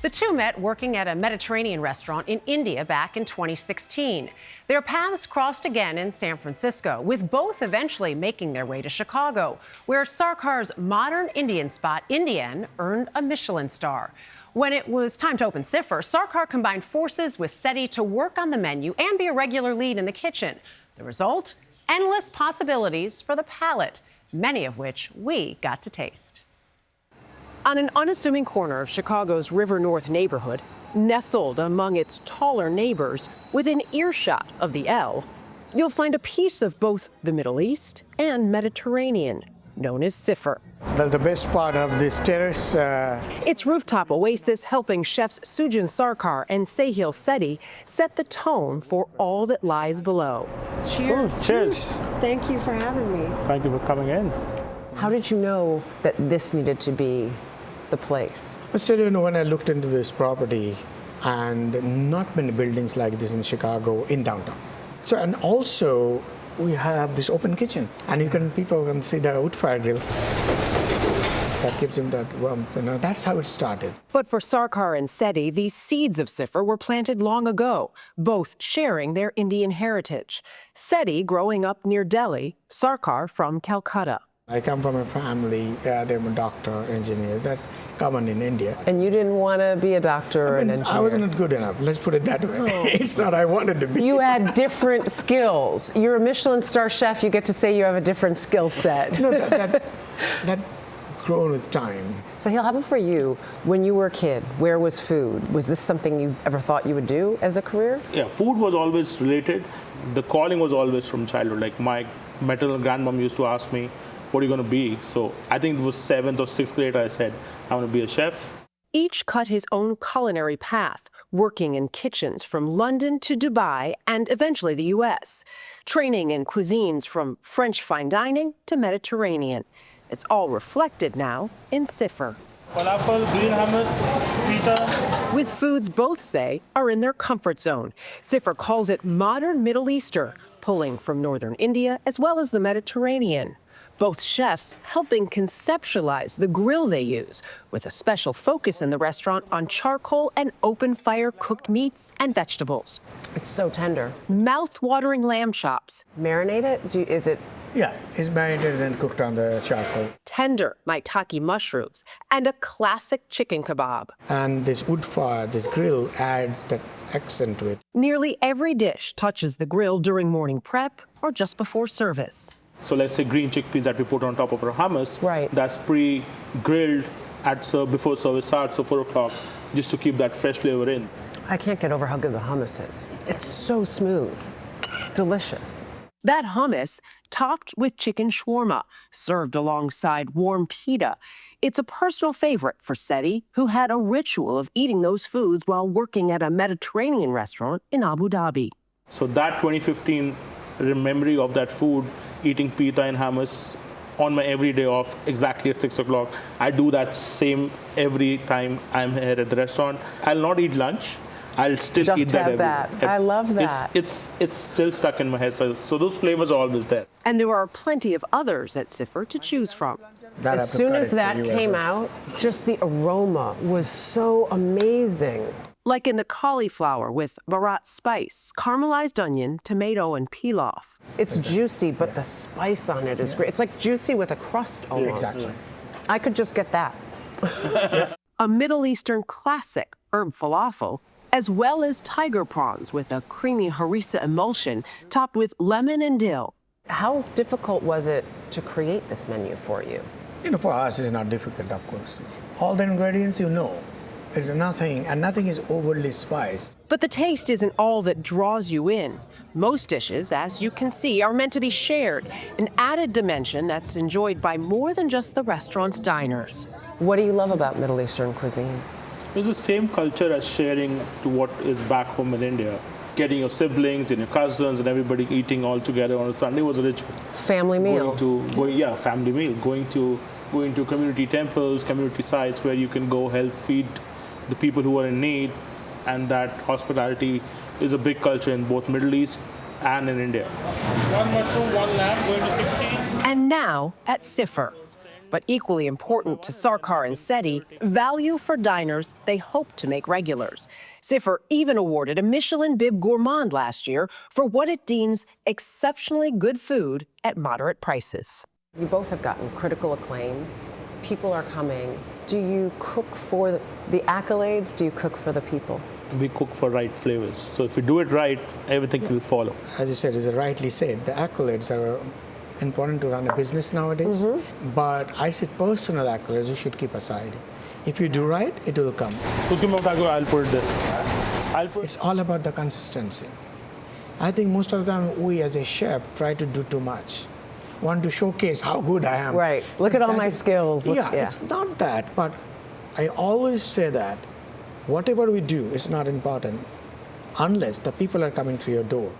The two met working at a Mediterranean restaurant in India back in 2016. Their paths crossed again in San Francisco, with both eventually making their way to Chicago, where Sarkar's modern Indian spot, Indian, earned a Michelin star. When it was time to open Cifer, Sarkar combined forces with Sethi to work on the menu and be a regular lead in the kitchen. The result? Endless possibilities for the palate, many of which we got to taste. On an unassuming corner of Chicago's River North neighborhood, nestled among its taller neighbors within earshot of the L, you'll find a piece of both the Middle East and Mediterranean, known as Cifer. That's the best part of this terrace. Its rooftop oasis helping chefs Sujan Sarkar and Sahil Sethi set the tone for all that lies below. Cheers. Oh, cheers. Thank you for having me. Thank you for coming in. How did you know that this needed to be the place? When I looked into this property, and not many buildings like this in Chicago, in downtown. So, and also we have this open kitchen, and people can see the wood fire grill. That gives him that warmth. That's how it started. But for Sarkar and Sethi, these seeds of Cifer were planted long ago, both sharing their Indian heritage. Sethi growing up near Delhi, Sarkar from Calcutta. I come from a family, they're doctor, engineers. That's common in India. And you didn't want to be a doctor or an engineer? I wasn't good enough. Let's put it that way. Oh. It's not I wanted to be. You had different skills. You're a Michelin star chef. You get to say you have a different skill set. No, that grown with time. Sahil, how about for you? When you were a kid, where was food? Was this something you ever thought you would do as a career? Yeah, food was always related. The calling was always from childhood. Like my maternal grandmom used to ask me, what are you going to be? So I think it was 7th or 6th grade I said, I want to be a chef. Each cut his own culinary path, working in kitchens from London to Dubai and eventually the U.S., training in cuisines from French fine dining to Mediterranean. It's all reflected now in Cifer. Falafel, green hummus, pita. With foods both say are in their comfort zone. Cifer calls it modern Middle Eastern, pulling from northern India as well as the Mediterranean. Both chefs helping conceptualize the grill they use, with a special focus in the restaurant on charcoal and open-fire cooked meats and vegetables. It's so tender. Mouth-watering lamb chops. Marinate it? Is it? Yeah, it's marinated and cooked on the charcoal. Tender maitake mushrooms and a classic chicken kebab. And this wood fire, this grill adds that accent to it. Nearly every dish touches the grill during morning prep or just before service. So let's say green chickpeas that we put on top of our hummus. Right. That's pre-grilled before service starts, so 4 o'clock, just to keep that fresh flavor in. I can't get over how good the hummus is. It's so smooth. Delicious. That hummus, topped with chicken shawarma, served alongside warm pita. It's a personal favorite for Sethi, who had a ritual of eating those foods while working at a Mediterranean restaurant in Abu Dhabi. So that 2015 memory of that food, eating pita and hummus on my every day off, exactly at 6 o'clock. I do that same every time I'm here at the restaurant. I'll not eat lunch. I'll still Just eat that have every that. day. I love that. It's still stuck in my head. So those flavors are always there. And there are plenty of others at Cifer to choose from. As soon as that came out, just the aroma was so amazing. Like in the cauliflower with Bharat spice, caramelized onion, tomato, and pilaf. It's juicy, but the spice on it is great. It's like juicy with a crust almost. Exactly. I could just get that. A Middle Eastern classic, herb falafel, as well as tiger prawns with a creamy harissa emulsion topped with lemon and dill. How difficult was it to create this menu for you? For us, it's not difficult, of course. All the ingredients There's nothing, and nothing is overly spiced. But the taste isn't all that draws you in. Most dishes, as you can see, are meant to be shared, an added dimension that's enjoyed by more than just the restaurant's diners. What do you love about Middle Eastern cuisine? It's the same culture as sharing to what is back home in India. Getting your siblings and your cousins and everybody eating all together on a Sunday was a ritual. Family meal. Family meal. Going to community temples, community sites where you can go help feed the people who are in need, and that hospitality is a big culture in both Middle East and in India. 1 mushroom, 1 lamb, going to 16. And now at Cifer. but equally important to Sarkar and Sethi, value for diners they hope to make regulars. Cifer even awarded a Michelin Bib Gourmand last year for what it deems exceptionally good food at moderate prices. You both have gotten critical acclaim. People are coming. Do you cook for the accolades? Do you cook for the people? We cook for right flavors. So if we do it right, everything will follow. As you said, as rightly said, the accolades are important to run a business nowadays. But I said personal accolades you should keep aside. If you do right, it will come. I'll put it there. It's all about the consistency. I think most of the time we as a chef try to do too much. Want to showcase how good I am. Right. Look at all my skills. Yeah, it's not that. But I always say that whatever we do is not important unless the people are coming through your door.